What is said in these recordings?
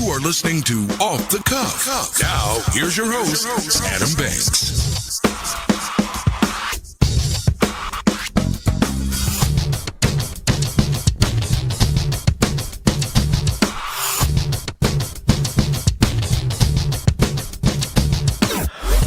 You are listening to Off the Cuff. Now, here's your host, Adam Banks.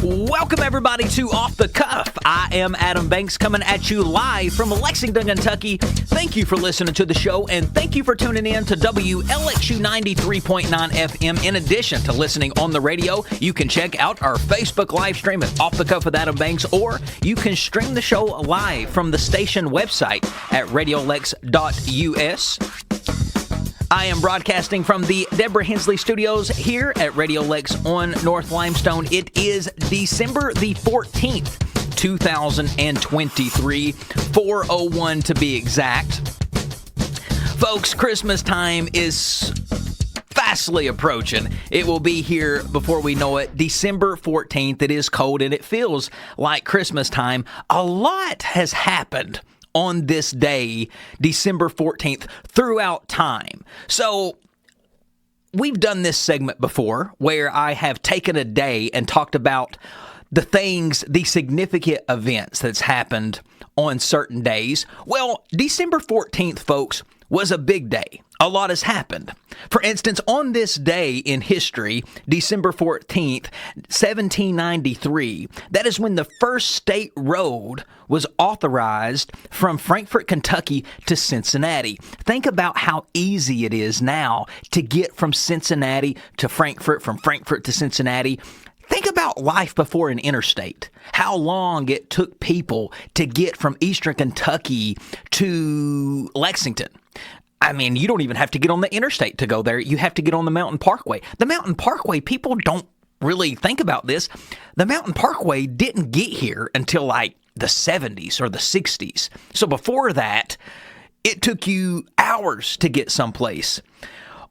Welcome, everybody, to Off the Cuff. I am Adam Banks, coming at you live from Lexington, Kentucky. Thank you for listening to the show, and thank you for tuning in to WLXU 93.9 FM. In addition to listening on the radio, you can check out our Facebook live stream at Off the Cuff with Adam Banks, or you can stream the show live from the station website at radiolex.us. I am broadcasting from the Deborah Hensley Studios here at Radio Lex on North Limestone. It is December the 14th, 2023, 4:01 to be exact. Folks, Christmas time is fastly approaching. It will be here before we know it. December 14th, it is cold and it feels like Christmas time. A lot has happened on this day, December 14th, throughout time. So we've done this segment before where I have taken a day and talked about the things, the significant events that's happened on certain days. Well, December 14th, folks, was a big day. A lot has happened. For instance, on this day in history, December 14th, 1793, that is when the first state road was authorized from Frankfort, Kentucky to Cincinnati. Think about how easy it is now to get from Cincinnati to Frankfort, from Frankfort to Cincinnati. Think about life before an interstate. How long it took people to get from eastern Kentucky to Lexington. I mean, you don't even have to get on the interstate to go there. You have to get on the Mountain Parkway. The Mountain Parkway, people don't really think about this. The Mountain Parkway didn't get here until like the 70s or the 60s. So before that, it took you hours to get someplace.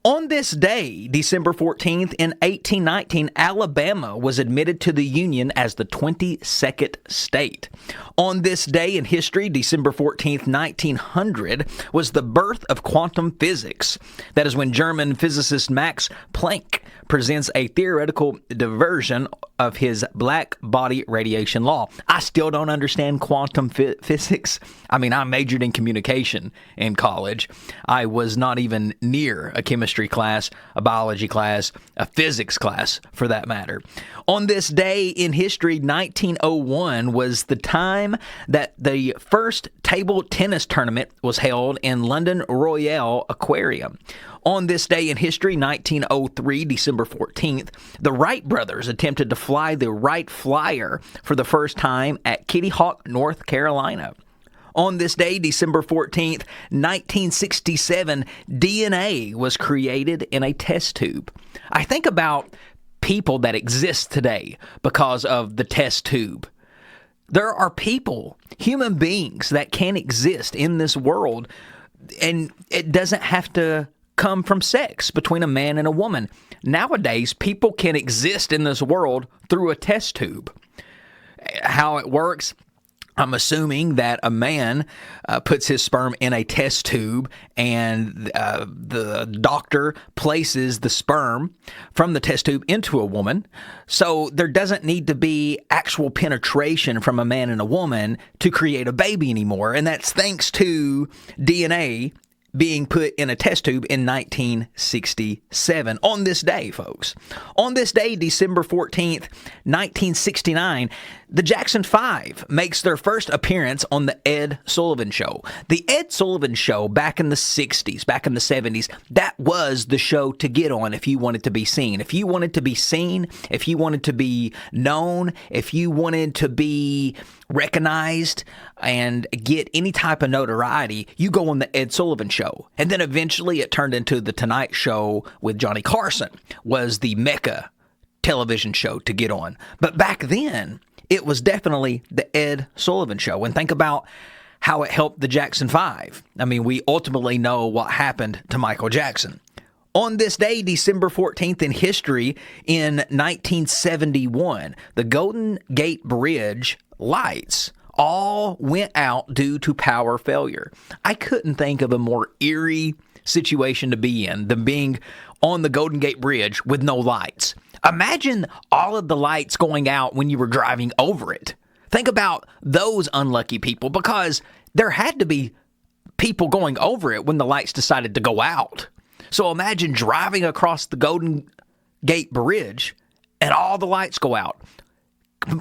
On this day, December 14th, in 1819, Alabama was admitted to the Union as the 22nd state. On this day in history, December 14th, 1900, was the birth of quantum physics. That is when German physicist Max Planck presents a theoretical diversion of his black body radiation law. I still don't understand quantum physics. I mean, I majored in communication in college. I was not even near a chemistry class, a biology class, a physics class for that matter. On this day in history, 1901 was the time that the first table tennis tournament was held in London Royal Aquarium. On this day in history, 1903, December 14th, the Wright brothers attempted to fly the Wright Flyer for the first time at Kitty Hawk, North Carolina. On this day, December 14th, 1967, DNA was created in a test tube. I think about people that exist today because of the test tube. There are people, human beings, that can exist in this world, and it doesn't have to come from sex between a man and a woman. Nowadays, people can exist in this world through a test tube. How it works, I'm assuming that a man puts his sperm in a test tube, and the doctor places the sperm from the test tube into a woman. So there doesn't need to be actual penetration from a man and a woman to create a baby anymore. And that's thanks to DNA being put in a test tube in 1967. On this day, folks. On this day, December 14th, 1969, the Jackson 5 makes their first appearance on the Ed Sullivan Show. The Ed Sullivan Show back in the 60s, back in the 70s, that was the show to get on if you wanted to be seen. If you wanted to be seen, if you wanted to be known, if you wanted to be recognized and get any type of notoriety, you go on the Ed Sullivan Show. And then eventually it turned into the Tonight Show with Johnny Carson, was the Mecca television show to get on. But back then, it was definitely the Ed Sullivan Show. And think about how it helped the Jackson 5. I mean, we ultimately know what happened to Michael Jackson. On this day, December 14th in history, in 1971, the Golden Gate Bridge lights all went out due to power failure. I couldn't think of a more eerie situation to be in than being on the Golden Gate Bridge with no lights. Imagine all of the lights going out when you were driving over it. Think about those unlucky people, because there had to be people going over it when the lights decided to go out. So imagine driving across the Golden Gate Bridge and all the lights go out.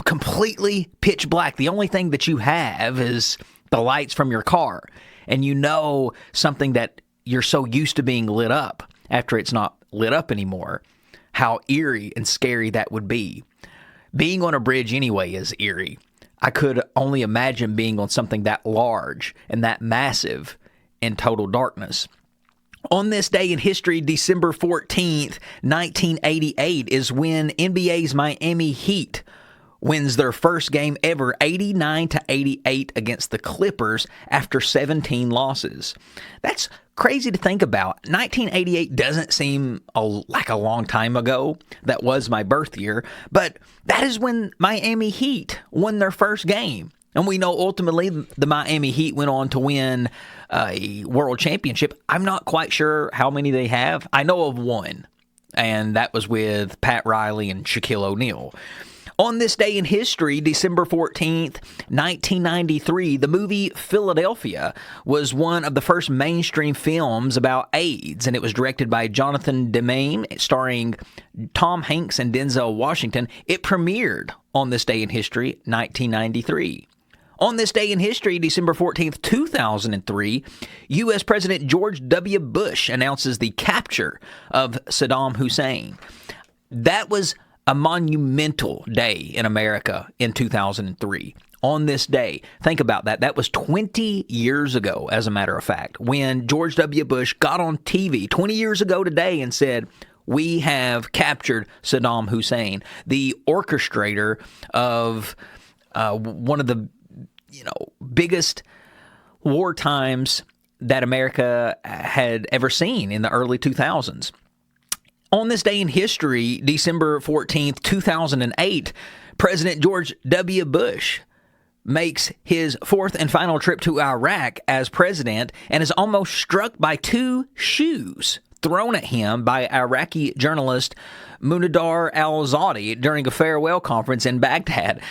Completely pitch black. The only thing that you have is the lights from your car. And you know something that you're so used to being lit up after it's not lit up anymore. How eerie and scary that would be. Being on a bridge anyway is eerie. I could only imagine being on something that large and that massive in total darkness. On this day in history, December 14th, 1988, is when NBA's Miami Heat wins their first game ever, 89-88 against the Clippers after 17 losses. That's crazy to think about. 1988 doesn't seem like a long time ago. That was my birth year. But that is when Miami Heat won their first game. And we know ultimately the Miami Heat went on to win a world championship. I'm not quite sure how many they have. I know of one, and that was with Pat Riley and Shaquille O'Neal. On this day in history, December 14th, 1993, the movie Philadelphia was one of the first mainstream films about AIDS, and it was directed by Jonathan Demme, starring Tom Hanks and Denzel Washington. It premiered on this day in history, 1993. On this day in history, December 14th, 2003, U.S. President George W. Bush announces the capture of Saddam Hussein. That was a monumental day in America in 2003. On this day, think about that. That was 20 years ago, as a matter of fact, when George W. Bush got on TV 20 years ago today and said, "We have captured Saddam Hussein," the orchestrator of one of the biggest war times that America had ever seen in the early 2000s. On this day in history, December 14th, 2008, President George W. Bush makes his fourth and final trip to Iraq as president and is almost struck by two shoes thrown at him by Iraqi journalist Munadar al-Zawadi during a farewell conference in Baghdad.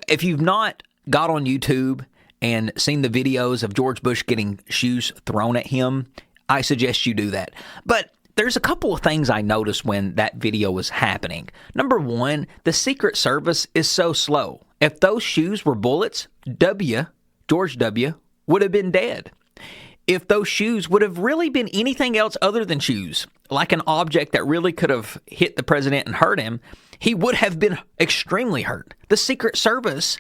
If you've not got on YouTube and seen the videos of George Bush getting shoes thrown at him, I suggest you do that. But there's a couple of things I noticed when that video was happening. Number one, the Secret Service is so slow. If those shoes were bullets, George W., would have been dead. If those shoes would have really been anything else other than shoes, like an object that really could have hit the president and hurt him, he would have been extremely hurt. The Secret Service,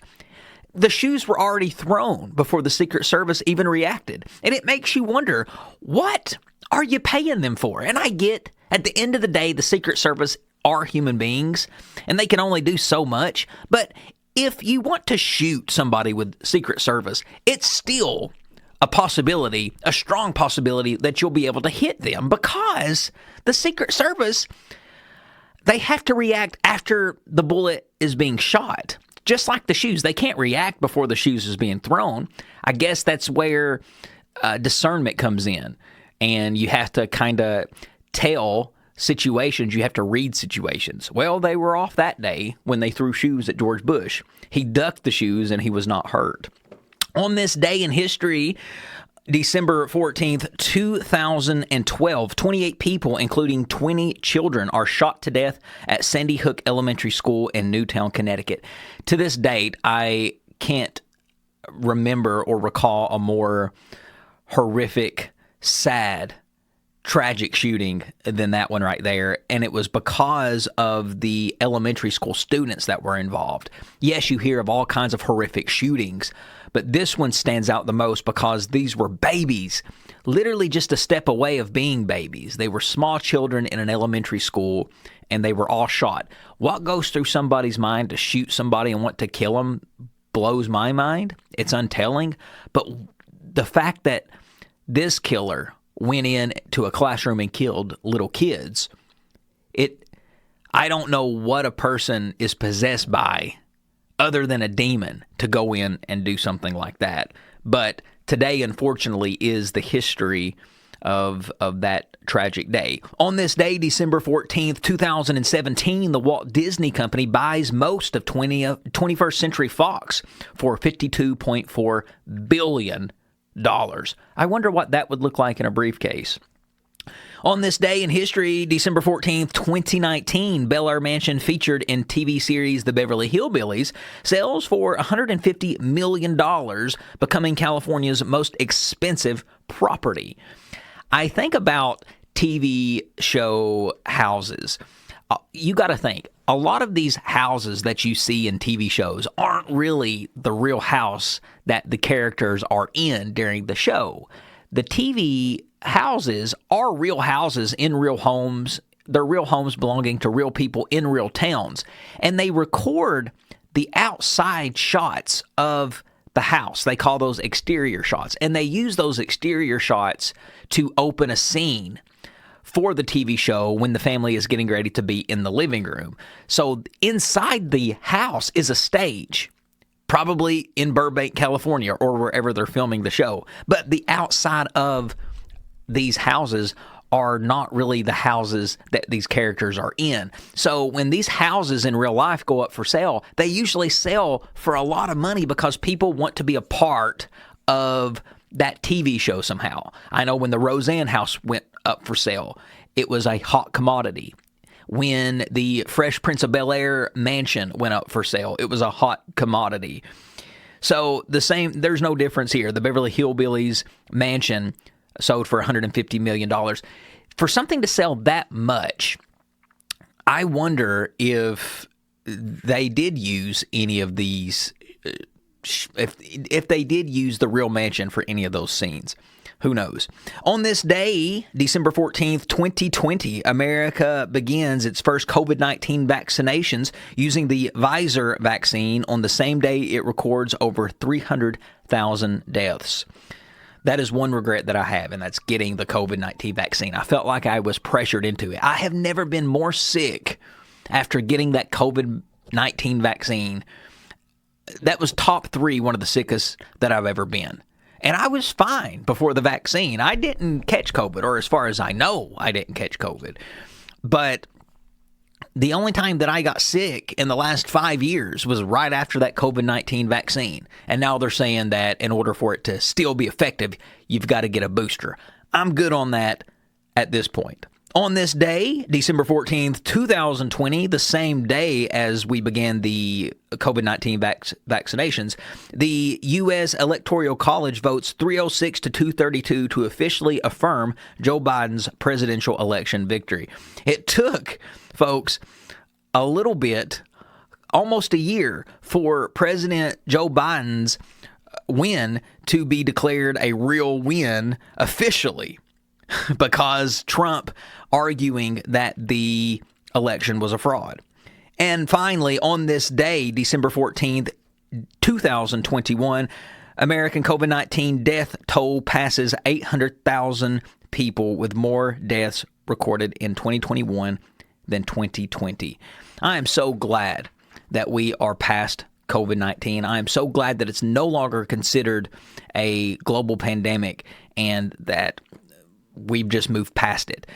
the shoes were already thrown before the Secret Service even reacted. And it makes you wonder, what are you paying them for? And I get, at the end of the day, the Secret Service are human beings, and they can only do so much. But if you want to shoot somebody with Secret Service, it's still a possibility, a strong possibility, that you'll be able to hit them, because the Secret Service, they have to react after the bullet is being shot. Just like the shoes, they can't react before the shoes is being thrown. I guess that's where discernment comes in. And you have to kind of tell situations. You have to read situations. Well, they were off that day when they threw shoes at George Bush. He ducked the shoes and he was not hurt. On this day in history, December 14th, 2012, 28 people, including 20 children, are shot to death at Sandy Hook Elementary School in Newtown, Connecticut. To this date, I can't remember or recall a more horrific, sad, tragic shooting than that one right there. And it was because of the elementary school students that were involved. Yes, you hear of all kinds of horrific shootings, but this one stands out the most because these were babies, literally just a step away of being babies. They were small children in an elementary school, and they were all shot. What goes through somebody's mind to shoot somebody and want to kill them blows my mind. It's untelling. But the fact that this killer went in to a classroom and killed little kids, I don't know what a person is possessed by other than a demon to go in and do something like that. But today, unfortunately, is the history of that tragic day. On this day, December 14th, 2017, the Walt Disney Company buys most of 21st Century Fox for $52.4 billion. I wonder what that would look like in a briefcase. On this day in history, December 14th, 2019, Bel Air Mansion featured in TV series The Beverly Hillbillies sells for $150 million, becoming California's most expensive property. I think about TV show houses. You got to think, a lot of these houses that you see in TV shows aren't really the real house that the characters are in during the show. The TV houses are real houses in real homes. They're real homes belonging to real people in real towns. And they record the outside shots of the house. They call those exterior shots. And they use those exterior shots to open a scene for the TV show when the family is getting ready to be in the living room. So inside the house is a stage, probably in Burbank, California, or wherever they're filming the show. But the outside of these houses are not really the houses that these characters are in. So when these houses in real life go up for sale, they usually sell for a lot of money because people want to be a part of that TV show somehow. I know when the Roseanne house went up for sale, it was a hot commodity. When the Fresh Prince of Bel-Air mansion went up for sale, it was a hot commodity. So there's no difference here. The Beverly Hillbillies mansion sold for $150 million. For something to sell that much, I wonder if they did use any of these, if they did use the real mansion for any of those scenes. Who knows? On this day, December 14th, 2020, America begins its first COVID-19 vaccinations using the Pfizer vaccine on the same day it records over 300,000 deaths. That is one regret that I have, and that's getting the COVID-19 vaccine. I felt like I was pressured into it. I have never been more sick after getting that COVID-19 vaccine. That was top 3, one of the sickest that I've ever been. And I was fine before the vaccine. I didn't catch COVID, or as far as I know, I didn't catch COVID. But the only time that I got sick in the last 5 years was right after that COVID-19 vaccine. And now they're saying that in order for it to still be effective, you've got to get a booster. I'm good on that at this point. On this day, December 14th, 2020, the same day as we began the COVID-19 vaccinations, the U.S. Electoral College votes 306 to 232 to officially affirm Joe Biden's presidential election victory. It took, folks, a little bit, almost a year, for President Joe Biden's win to be declared a real win officially, because Trump arguing that the election was a fraud. And finally, on this day, December 14th, 2021, American COVID-19 death toll passes 800,000 people, with more deaths recorded in 2021 than 2020. I am so glad that we are past COVID-19. I am so glad that it's no longer considered a global pandemic and that we've just moved past it,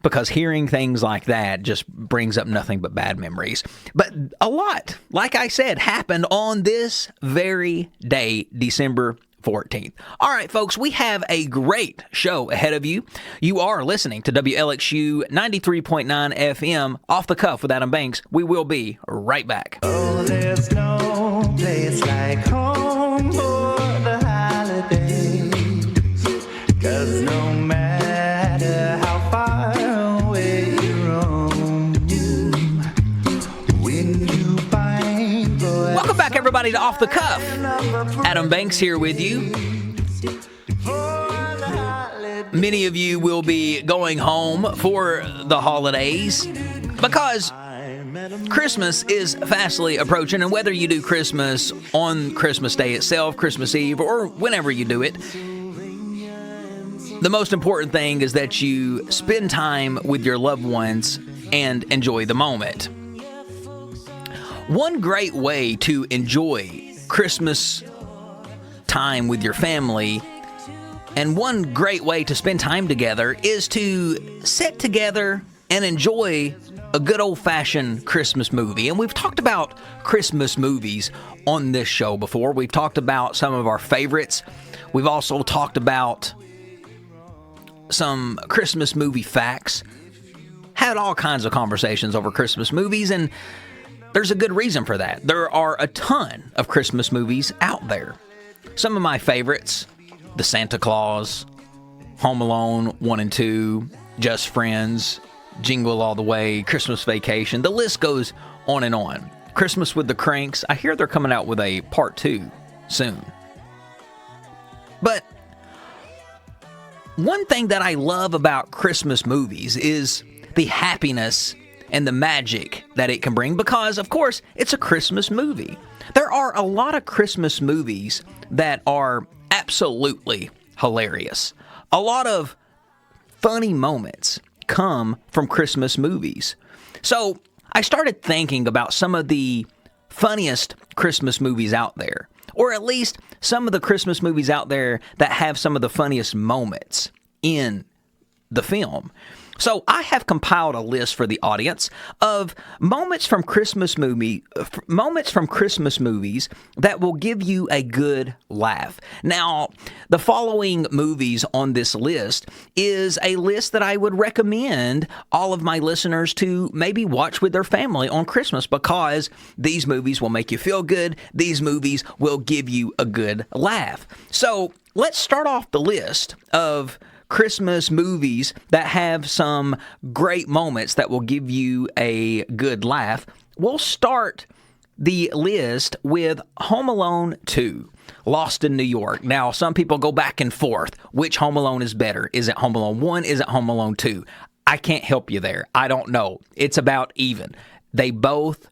because hearing things like that just brings up nothing but bad memories. But a lot, like I said, happened on this very day, December 14th. All right, folks, we have a great show ahead of you. You are listening to WLXU 93.9 FM, Off the Cuff with Adam Banks. We will be right back. Oh, there's no place like home for the holidays, 'cause no matter how far away you roam, when you find Welcome back, everybody, to Off the Cuff. Adam Banks here with you. Many of you will be going home for the holidays because Christmas is fastly approaching, and whether you do Christmas on Christmas Day itself, Christmas Eve, or whenever you do it, the most important thing is that you spend time with your loved ones and enjoy the moment. One great way to enjoy Christmas time with your family And one great way to spend time together is to sit together and enjoy a good old-fashioned Christmas movie. And we've talked about Christmas movies on this show before. We've talked about some of our favorites. We've also talked about some Christmas movie facts. Had all kinds of conversations over Christmas movies, and there's a good reason for that. There are a ton of Christmas movies out there. Some of my favorites: The Santa Claus, Home Alone 1 and 2, Just Friends, Jingle All the Way, Christmas Vacation. The list goes on and on. Christmas with the Cranks. I hear they're coming out with a part 2 soon. But one thing that I love about Christmas movies is the happiness and the magic that it can bring, because, of course, it's a Christmas movie. There are a lot of Christmas movies that are absolutely hilarious. A lot of funny moments come from Christmas movies. So I started thinking about some of the funniest Christmas movies out there, or at least some of the Christmas movies out there that have some of the funniest moments in the film. So I have compiled a list for the audience of moments from Christmas movies that will give you a good laugh. Now, the following movies on this list is a list that I would recommend all of my listeners to maybe watch with their family on Christmas, because these movies will make you feel good. These movies will give you a good laugh. So let's start off the list of Christmas movies that have some great moments that will give you a good laugh. We'll start the list with Home Alone 2, Lost in New York. Now, some people go back and forth. Which Home Alone is better? Is it Home Alone 1? Is it Home Alone 2? I can't help you there. I don't know. It's about even. They both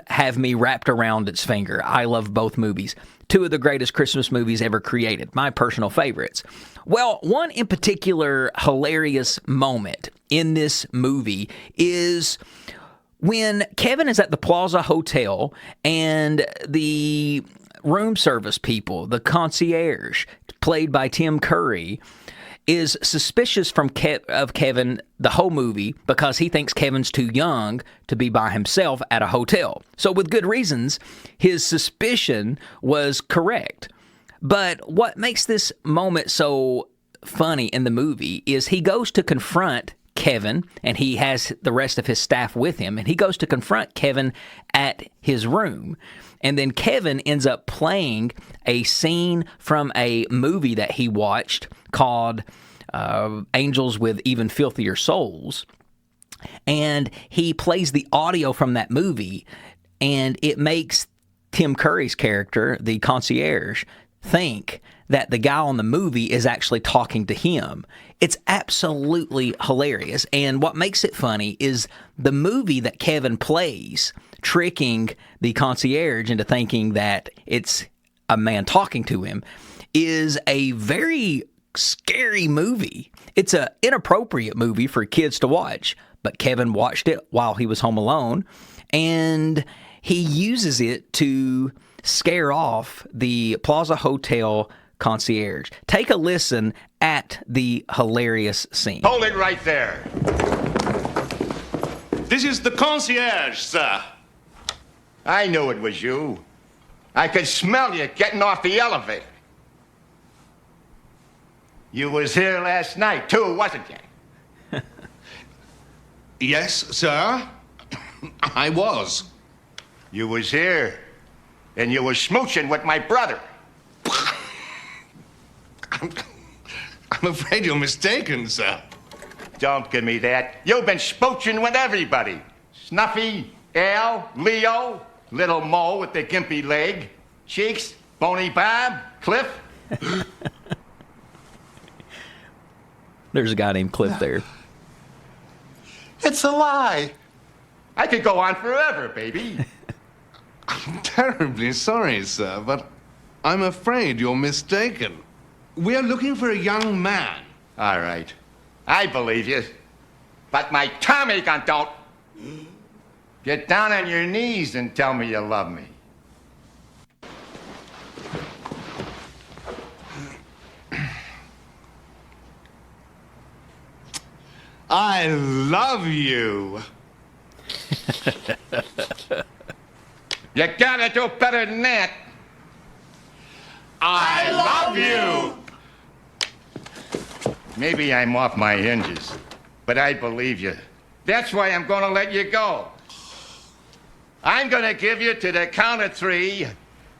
have me wrapped around its finger. I love both movies. Two of the greatest Christmas movies ever created, my personal favorites. Well, one in particular hilarious moment in this movie is when Kevin is at the Plaza Hotel and the room service people, the concierge, played by Tim Curry, is suspicious of Kevin the whole movie because he thinks Kevin's too young to be by himself at a hotel. So with good reasons, his suspicion was correct. But what makes this moment so funny in the movie is he goes to confront Kevin, and he has the rest of his staff with him, and he goes to confront Kevin at his room. And then Kevin ends up playing a scene from a movie that he watched called Angels with Even Filthier Souls. And he plays the audio from that movie, and it makes Tim Curry's character, the concierge, think that the guy on the movie is actually talking to him. It's absolutely hilarious. And what makes it funny is the movie that Kevin plays, tricking the concierge into thinking that it's a man talking to him, is a very scary movie. It's an inappropriate movie for kids to watch, but Kevin watched it while he was home alone, and he uses it to scare off the Plaza Hotel concierge. Take a listen at the hilarious scene. Hold it right there. This is the concierge, sir. I knew it was you. I could smell you getting off the elevator. You was here last night, too, wasn't you? Yes, sir. I was. You was here, and you was smooching with my brother. I'm afraid you're mistaken, sir. Don't give me that. You've been smooching with everybody. Snuffy, Al, Leo, Little Mo with the gimpy leg, Cheeks, Boney Bob, Cliff. There's a guy named Cliff there. It's a lie. I could go on forever, baby. I'm terribly sorry, sir, but I'm afraid you're mistaken. We're looking for a young man. All right. I believe you. But my Tommy gun don't. Get down on your knees and tell me you love me. I love you. You gotta do better than that. I love you. Maybe I'm off my hinges, but I believe you. That's why I'm gonna let you go. I'm gonna give you to the count of 3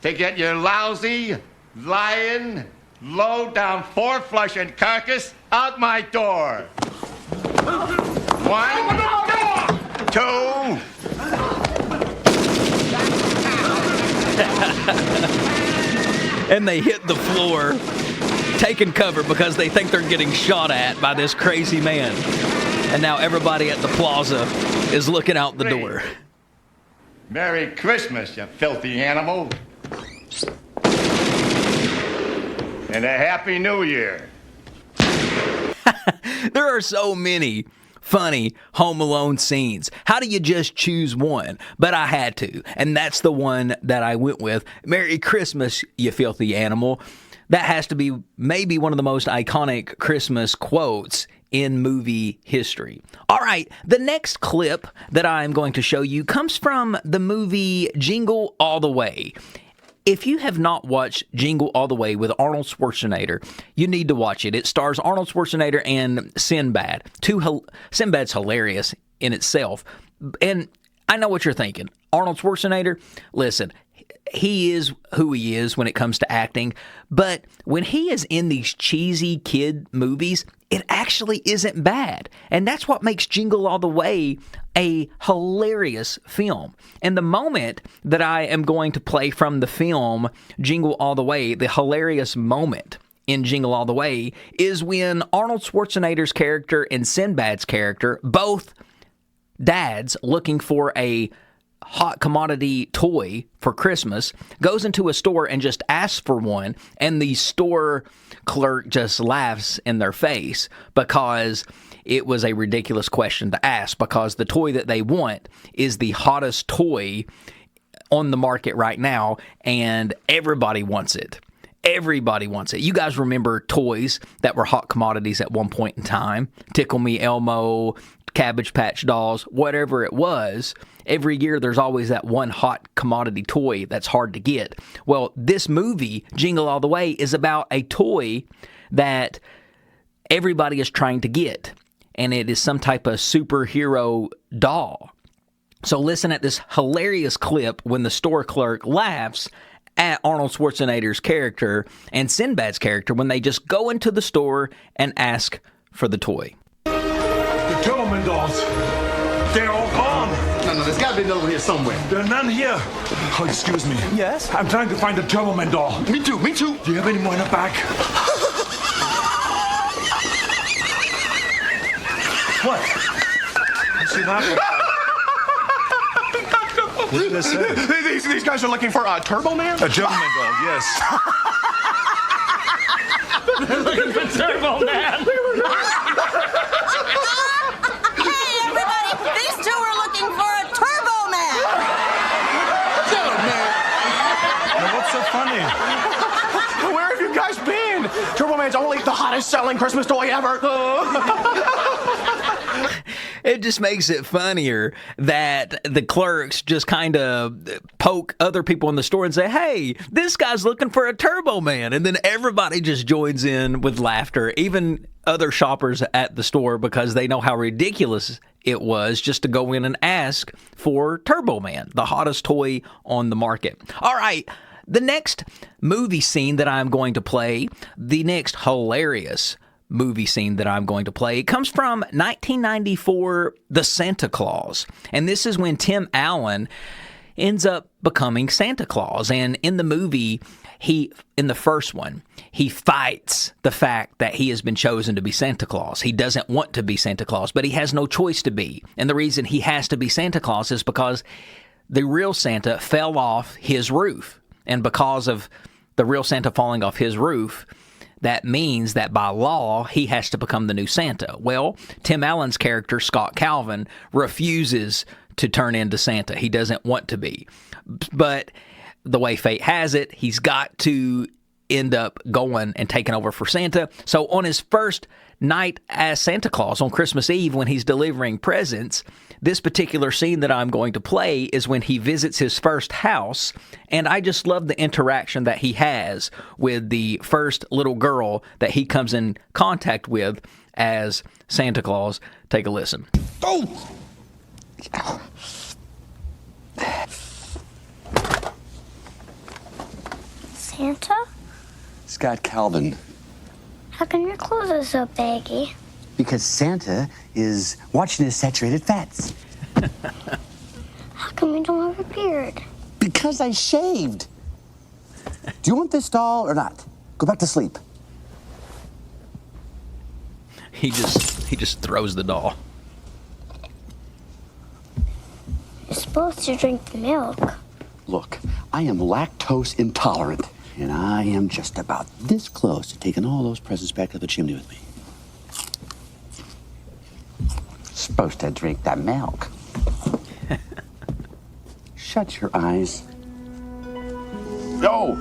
to get your lousy, lying, low-down, 4-flushing carcass out my door. 1, 2. And they hit the floor, taking cover because they think they're getting shot at by this crazy man. And now everybody at the plaza is looking out the door. Merry Christmas, you filthy animal. And a Happy New Year. There are so many funny Home Alone scenes. How do you just choose one? But I had to, and that's the one that I went with. Merry Christmas, you filthy animal. That has to be maybe one of the most iconic Christmas quotes in movie history. All right, the next clip that I'm going to show you comes from the movie Jingle All the Way. If you have not watched Jingle All the Way with Arnold Schwarzenegger, you need to watch it. It stars Arnold Schwarzenegger and Sinbad. Sinbad's hilarious in itself. And I know what you're thinking. Arnold Schwarzenegger, listen, he is who he is when it comes to acting. But when he is in these cheesy kid movies, it actually isn't bad. And that's what makes Jingle All the Way a hilarious film. And the moment that I am going to play from the film Jingle All the Way, the hilarious moment in Jingle All the Way, is when Arnold Schwarzenegger's character and Sinbad's character, both dads looking for a hot commodity toy for Christmas, goes into a store and just asks for one, and the store clerk just laughs in their face because it was a ridiculous question to ask, because the toy that they want is the hottest toy on the market right now, and everybody wants it. Everybody wants it. You guys remember toys that were hot commodities at one point in time? Tickle Me Elmo, Cabbage Patch Dolls, whatever it was. Every year there's always that one hot commodity toy that's hard to get. Well, this movie, Jingle All the Way, is about a toy that everybody is trying to get. And it is some type of superhero doll. So listen at this hilarious clip when the store clerk laughs at Arnold Schwarzenegger's character and Sinbad's character when they just go into the store and ask for the toy. The Turboman dolls. They're all gone. No, there's got to be another one here somewhere. There are none here. Oh, excuse me. Yes? I'm trying to find the Turboman doll. Me too. Do you have any more in the back? What? What's he laughing? What did I say? These guys are looking for a Turbo Man? A Turboman doll, yes. They're looking for Turbo Man. Hey, everybody! These two are looking for a Turbo Man! Now, what's so funny? Where have you guys been? Turbo Man's only the hottest selling Christmas toy ever. It just makes it funnier that the clerks just kind of poke other people in the store and say, hey, this guy's looking for a Turbo Man. And then everybody just joins in with laughter, even other shoppers at the store, because they know how ridiculous it was just to go in and ask for Turbo Man, the hottest toy on the market. All right. The next movie scene that I'm going to play, the next hilarious movie scene that I'm going to play, comes from 1994, The Santa Claus. And this is when Tim Allen ends up becoming Santa Claus. And in the movie, in the first one, he fights the fact that he has been chosen to be Santa Claus. He doesn't want to be Santa Claus, but he has no choice to be. And the reason he has to be Santa Claus is because the real Santa fell off his roof. And because of the real Santa falling off his roof, that means that by law, he has to become the new Santa. Well, Tim Allen's character, Scott Calvin, refuses to turn into Santa. He doesn't want to be. But the way fate has it, he's got to end up going and taking over for Santa. So on his first night as Santa Claus on Christmas Eve when he's delivering presents. This particular scene that I'm going to play is when he visits his first house, and I just love the interaction that he has with the first little girl that he comes in contact with as Santa Claus. Take a listen. Oh! Santa? Scott Calvin. How come your clothes are so baggy? Because Santa is watching his saturated fats. How come you don't have a beard? Because I shaved. Do you want this doll or not? Go back to sleep. He just throws the doll. You're supposed to drink the milk. Look, I am lactose intolerant, and I am just about this close to taking all those presents back up the chimney with me. Supposed to drink that milk. Shut your eyes. No!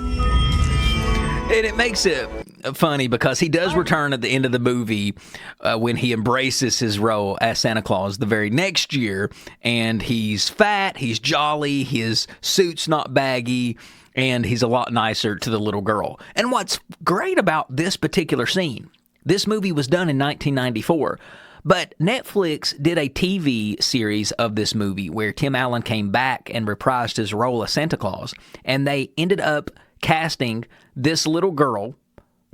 And it makes it funny because he does return at the end of the movie when he embraces his role as Santa Claus the very next year. And he's fat, he's jolly, his suit's not baggy, and he's a lot nicer to the little girl. And what's great about this particular scene, this movie was done in 1994. But Netflix did a TV series of this movie where Tim Allen came back and reprised his role as Santa Claus. And they ended up casting this little girl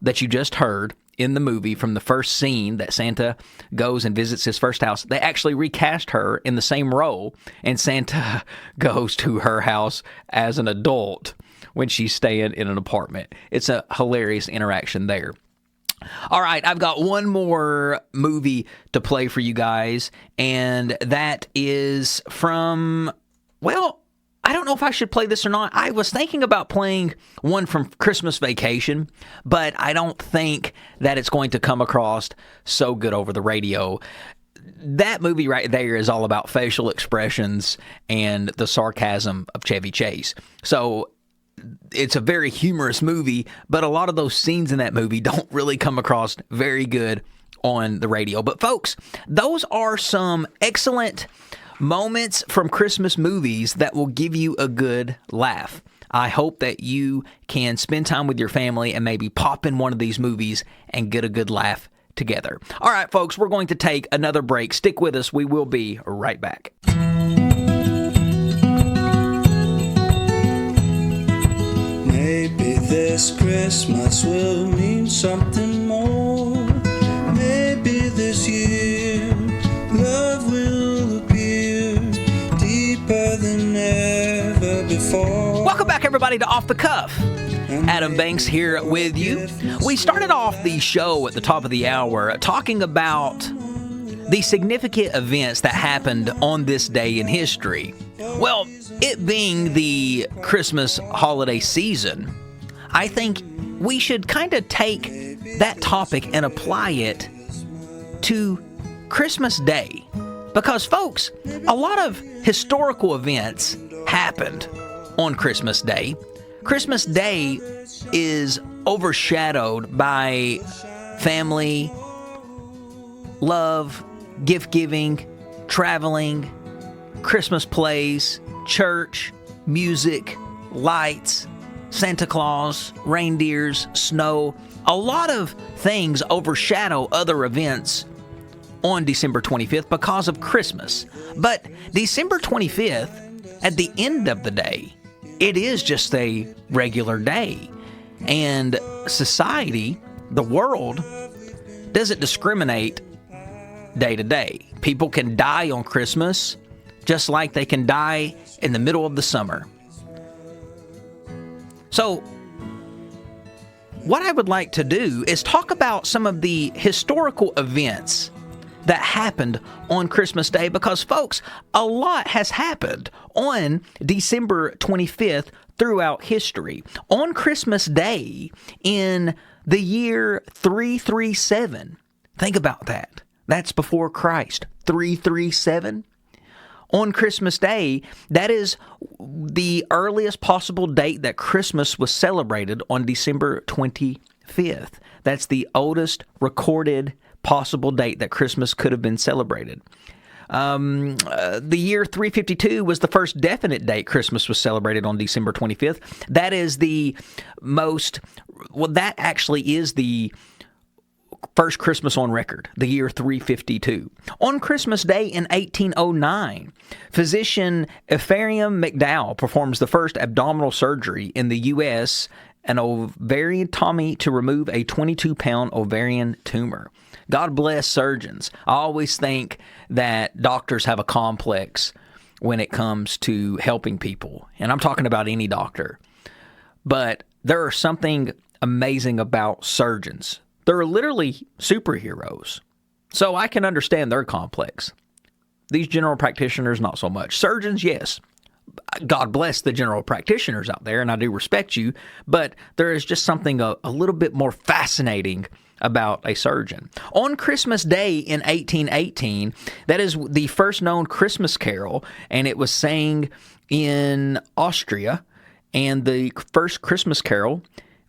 that you just heard in the movie from the first scene that Santa goes and visits his first house. They actually recast her in the same role, and Santa goes to her house as an adult when she's staying in an apartment. It's a hilarious interaction there. All right, I've got one more movie to play for you guys, and that is from, well, I don't know if I should play this or not. I was thinking about playing one from Christmas Vacation, but I don't think that it's going to come across so good over the radio. That movie right there is all about facial expressions and the sarcasm of Chevy Chase. So it's a very humorous movie, but a lot of those scenes in that movie don't really come across very good on the radio. But folks, those are some excellent moments from Christmas movies that will give you a good laugh. I hope that you can spend time with your family and maybe pop in one of these movies and get a good laugh together. All right, folks, we're going to take another break. Stick with us. We will be right back. Maybe this Christmas will mean something more. Maybe this year love will appear deeper than ever before. Welcome back, everybody, to Off the Cuff. Adam Banks here with you. We started off the show at the top of the hour talking about the significant events that happened on this day in history. Well, it being the Christmas holiday season, I think we should kind of take that topic and apply it to Christmas Day. Because, folks, a lot of historical events happened on Christmas Day. Christmas Day is overshadowed by family, love, gift-giving, traveling, Christmas plays, church, music, lights, Santa Claus, reindeers, snow. A lot of things overshadow other events on December 25th because of Christmas. But December 25th, at the end of the day, it is just a regular day. And society, the world, doesn't discriminate day to day. People can die on Christmas just like they can die in the middle of the summer. So, what I would like to do is talk about some of the historical events that happened on Christmas Day because, folks, a lot has happened on December 25th throughout history. On Christmas Day in the year 337, think about that. That's before Christ. 337. On Christmas Day, that is the earliest possible date that Christmas was celebrated on December 25th. That's the oldest recorded possible date that Christmas could have been celebrated. The year 352 was the first definite date Christmas was celebrated on December 25th. That is that actually is the first Christmas on record, the year 352. On Christmas Day in 1809, physician Ephraim McDowell performs the first abdominal surgery in the U.S., an ovariectomy to remove a 22-pound ovarian tumor. God bless surgeons. I always think that doctors have a complex when it comes to helping people, and I'm talking about any doctor. But there is something amazing about surgeons. They're literally superheroes. So I can understand their complex. These general practitioners, not so much. Surgeons, yes. God bless the general practitioners out there, and I do respect you, but there is just something a little bit more fascinating about a surgeon. On Christmas Day in 1818, that is the first known Christmas carol, and it was sang in Austria, and the first Christmas carol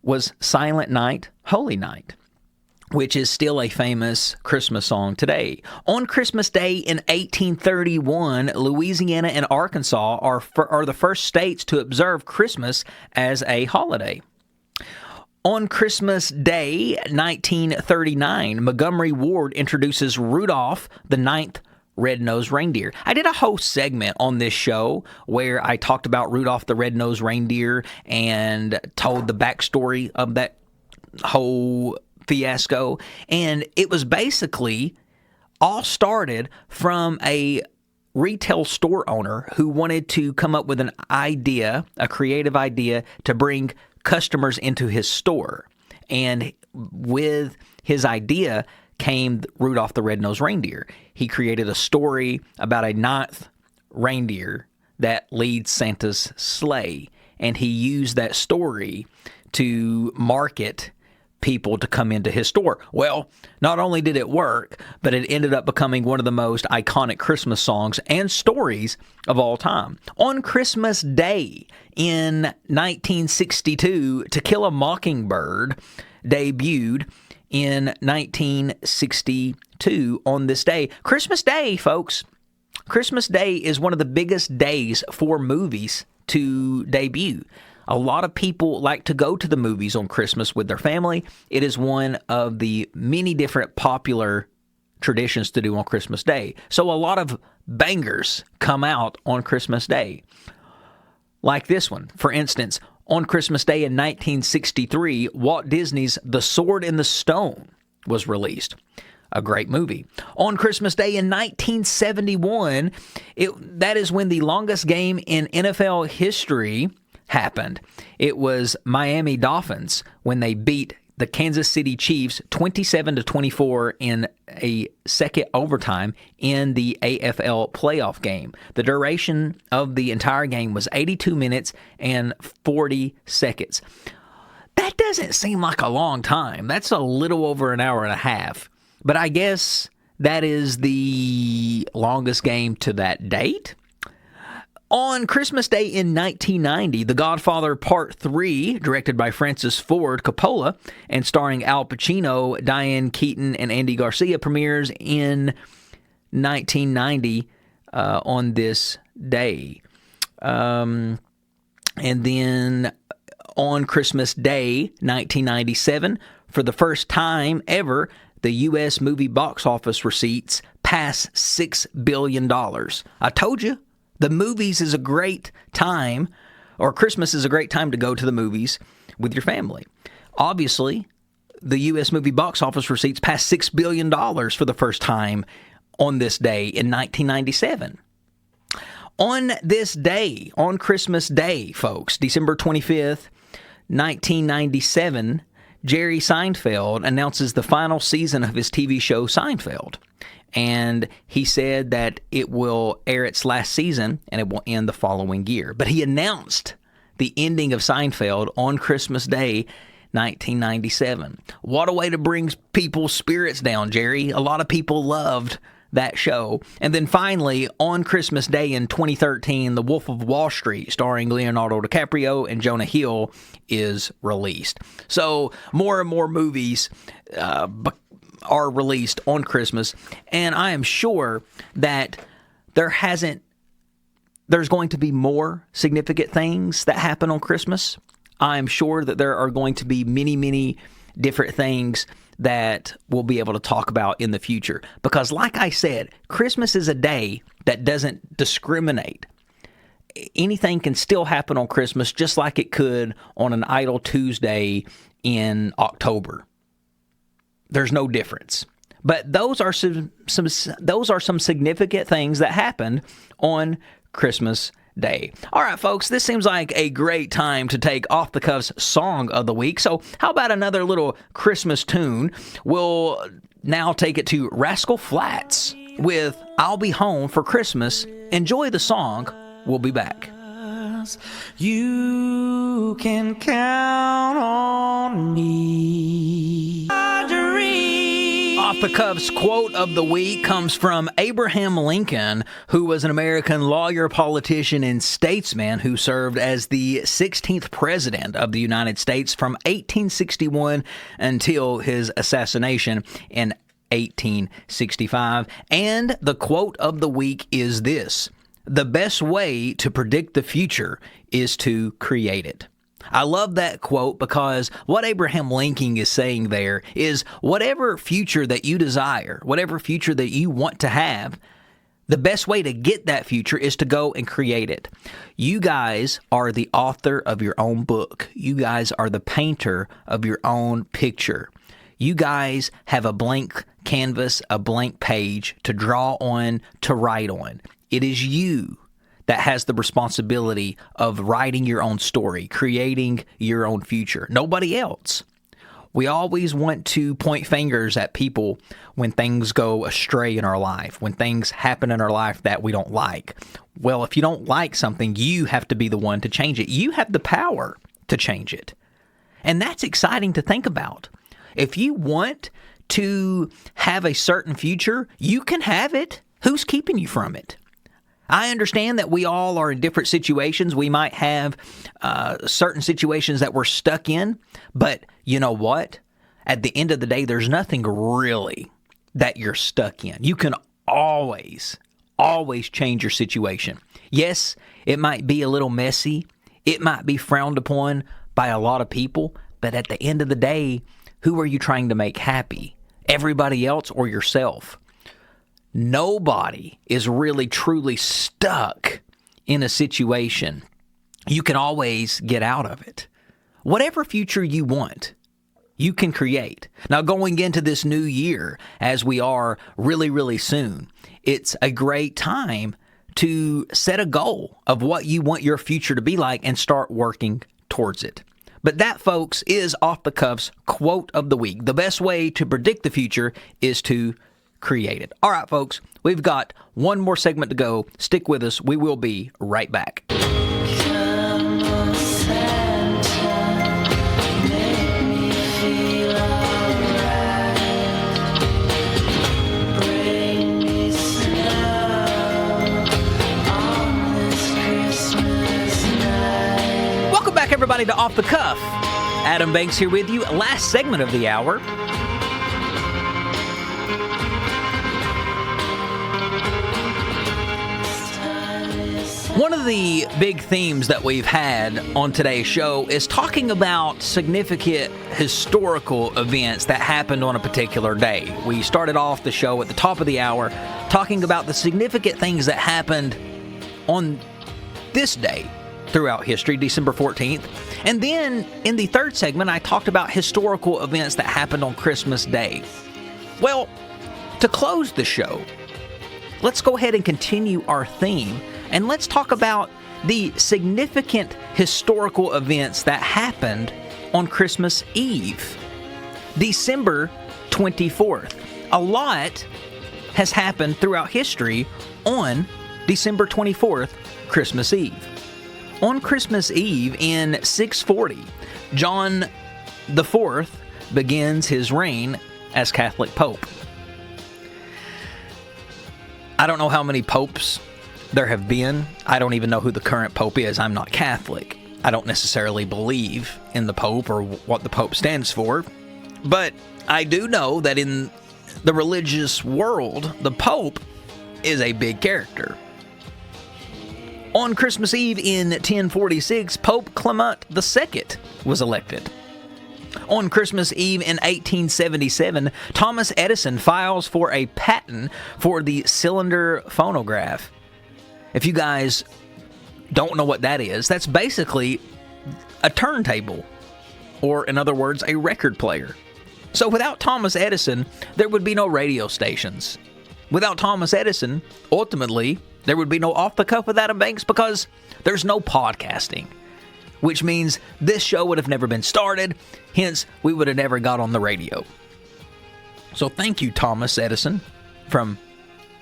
was Silent Night, Holy Night, which is still a famous Christmas song today. On Christmas Day in 1831, Louisiana and Arkansas are the first states to observe Christmas as a holiday. On Christmas Day, 1939, Montgomery Ward introduces Rudolph the Ninth Red-Nosed Reindeer. I did a whole segment on this show where I talked about Rudolph the Red-Nosed Reindeer and told the backstory of that whole fiasco, and it was basically all started from a retail store owner who wanted to come up with an idea, a creative idea, to bring customers into his store. And with his idea came Rudolph the Red-Nosed Reindeer. He created a story about a ninth reindeer that leads Santa's sleigh, and he used that story to market people to come into his store. Well, not only did it work, but it ended up becoming one of the most iconic Christmas songs and stories of all time. On Christmas Day in 1962, To Kill a Mockingbird debuted in 1962 on this day. Christmas Day, folks. Christmas Day is one of the biggest days for movies to debut. A lot of people like to go to the movies on Christmas with their family. It is one of the many different popular traditions to do on Christmas Day. So a lot of bangers come out on Christmas Day. Like this one. For instance, on Christmas Day in 1963, Walt Disney's The Sword in the Stone was released. A great movie. On Christmas Day in 1971, that is when the longest game in NFL history happened. It was Miami Dolphins when they beat the Kansas City Chiefs 27-24 in a second overtime in the AFL playoff game. The duration of the entire game was 82 minutes and 40 seconds. That doesn't seem like a long time. That's a little over an hour and a half. But I guess that is the longest game to that date. On Christmas Day in 1990, The Godfather Part 3, directed by Francis Ford Coppola and starring Al Pacino, Diane Keaton, and Andy Garcia, premieres in 1990 on this day. And then on Christmas Day, 1997, for the first time ever, the U.S. movie box office receipts pass $6 billion. I told you. The movies is a great time, or Christmas is a great time to go to the movies with your family. Obviously, the U.S. movie box office receipts passed $6 billion for the first time on this day in 1997. On this day, on Christmas Day, folks, December 25th, 1997, Jerry Seinfeld announces the final season of his TV show Seinfeld. And he said that it will air its last season and it will end the following year. But he announced the ending of Seinfeld on Christmas Day, 1997. What a way to bring people's spirits down, Jerry. A lot of people loved that show. And then finally, on Christmas Day in 2013, The Wolf of Wall Street, starring Leonardo DiCaprio and Jonah Hill, is released. So more and more movies are released on Christmas, and I am sure that there's going to be more significant things that happen on Christmas. I'm sure that there are going to be many, many different things that we'll be able to talk about in the future. Because like I said, Christmas is a day that doesn't discriminate. Anything can still happen on Christmas just like it could on an idle Tuesday in October. There's no difference. But those are some significant things that happened on Christmas Day. All right, folks, this seems like a great time to take Off the Cuff's Song of the Week. So how about another little Christmas tune? We'll now take it to Rascal Flatts with I'll Be Home for Christmas. Enjoy the song. We'll be back. You can count on me. Off the Cuff's quote of the week comes from Abraham Lincoln, who was an American lawyer, politician, and statesman who served as the 16th president of the United States from 1861 until his assassination in 1865. And the quote of the week is this: "The best way to predict the future is to create it." I love that quote because what Abraham Lincoln is saying there is whatever future that you desire, whatever future that you want to have, the best way to get that future is to go and create it. You guys are the author of your own book. You guys are the painter of your own picture. You guys have a blank canvas, a blank page to draw on, to write on. It is you that has the responsibility of writing your own story, creating your own future. Nobody else. We always want to point fingers at people when things go astray in our life, when things happen in our life that we don't like. Well, if you don't like something, you have to be the one to change it. You have the power to change it. And that's exciting to think about. If you want to have a certain future, you can have it. Who's keeping you from it? I understand that we all are in different situations. We might have certain situations that we're stuck in, but you know what? At the end of the day, there's nothing really that you're stuck in. You can always change your situation. Yes, it might be a little messy. It might be frowned upon by a lot of people, but at the end of the day, who are you trying to make happy? Everybody else or yourself? Nobody is really truly stuck in a situation. You can always get out of it. Whatever future you want, you can create. Now, going into this new year, as we are really, really soon, it's a great time to set a goal of what you want your future to be like and start working towards it. But that, folks, is Off the Cuff's quote of the week. The best way to predict the future is to create it. All right, folks, we've got one more segment to go. Stick with us. We will be right back. Welcome back, everybody, to Off the Cuff. Adam Banks here with you. Last segment of the hour. One of the big themes that we've had on today's show is talking about significant historical events that happened on a particular day. We started off the show at the top of the hour talking about the significant things that happened on this day throughout history, December 14th. And then in the third segment, I talked about historical events that happened on Christmas Day. Well, to close the show, let's go ahead and continue our theme. And let's talk about the significant historical events that happened on Christmas Eve, December 24th. A lot has happened throughout history on December 24th, Christmas Eve. On Christmas Eve in 640, John IV begins his reign as Catholic Pope. I don't know how many popes there have been. I don't even know who the current Pope is. I'm not Catholic. I don't necessarily believe in the Pope or what the Pope stands for. But I do know that in the religious world, the Pope is a big character. On Christmas Eve in 1046, Pope Clement II was elected. On Christmas Eve in 1877, Thomas Edison files for a patent for the cylinder phonograph. If you guys don't know what that is, that's basically a turntable, or in other words, a record player. So without Thomas Edison, there would be no radio stations. Without Thomas Edison, ultimately, there would be no Off the Cuff with Adam Banks because there's no podcasting, which means this show would have never been started, hence we would have never got on the radio. So thank you, Thomas Edison, from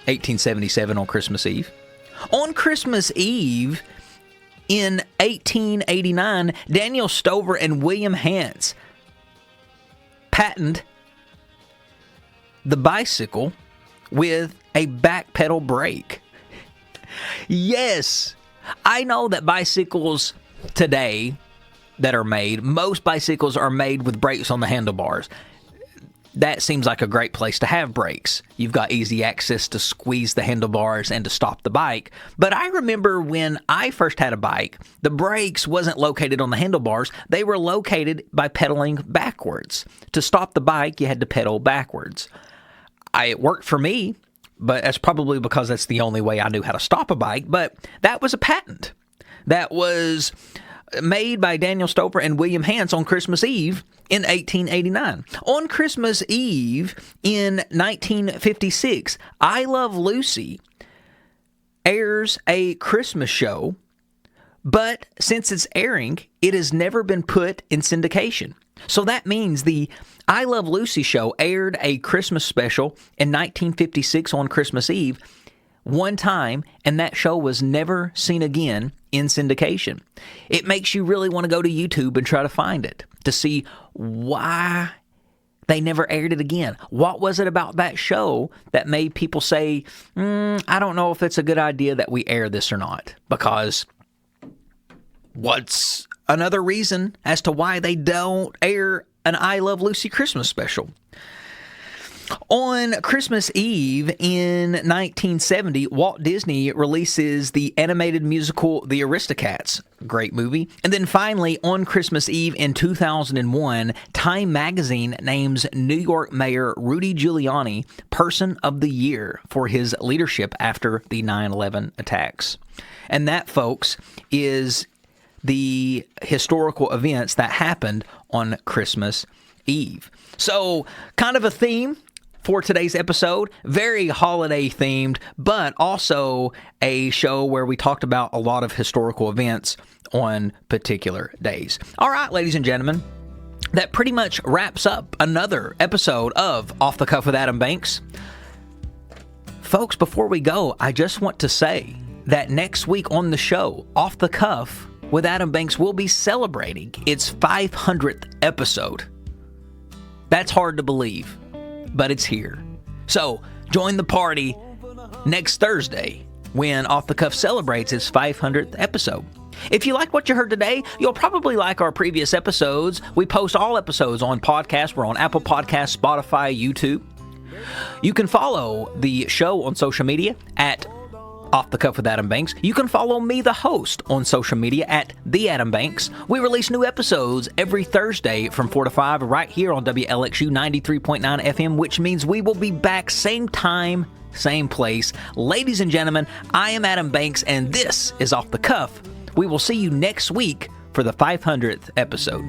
1877 on Christmas Eve. On Christmas Eve in 1889, Daniel Stover and William Hance patented the bicycle with a back pedal brake. Yes, I know that bicycles today that are made, most bicycles are made with brakes on the handlebars. That seems like a great place to have brakes. You've got easy access to squeeze the handlebars and to stop the bike. But I remember when I first had a bike, the brakes wasn't located on the handlebars. They were located by pedaling backwards. To stop the bike, you had to pedal backwards. It worked for me, but that's probably because that's the only way I knew how to stop a bike. But that was a patent that was made by Daniel Stover and William Hance on Christmas Eve in 1889. On Christmas Eve in 1956, I Love Lucy airs a Christmas show, but since it's airing, it has never been put in syndication. So that means the I Love Lucy show aired a Christmas special in 1956 on Christmas Eve one time, and that show was never seen again in syndication. It makes you really want to go to YouTube and try to find it to see why they never aired it again. What was it about that show that made people say, I don't know if it's a good idea that we air this or not? Because what's another reason as to why they don't air an I Love Lucy Christmas special? On Christmas Eve in 1970, Walt Disney releases the animated musical The Aristocats. Great movie. And then finally, on Christmas Eve in 2001, Time Magazine names New York Mayor Rudy Giuliani Person of the Year for his leadership after the 9/11 attacks. And that, folks, is the historical events that happened on Christmas Eve. So, kind of a theme for today's episode, very holiday themed, but also a show where we talked about a lot of historical events on particular days. All right, ladies and gentlemen, that pretty much wraps up another episode of Off the Cuff with Adam Banks. Folks, before we go, I just want to say that next week on the show, Off the Cuff with Adam Banks will be celebrating its 500th episode. That's hard to believe, but it's here. So, join the party next Thursday when Off the Cuff celebrates its 500th episode. If you like what you heard today, you'll probably like our previous episodes. We post all episodes on podcasts. We're on Apple Podcasts, Spotify, YouTube. You can follow the show on social media at Off the Cuff with Adam Banks. You can follow me, the host, on social media at The Adam Banks. We release new episodes every Thursday from 4 to 5 right here on WLXU 93.9 FM, which means we will be back same time, same place. Ladies and gentlemen, I am Adam Banks, and this is Off the Cuff. We will see you next week for the 500th episode.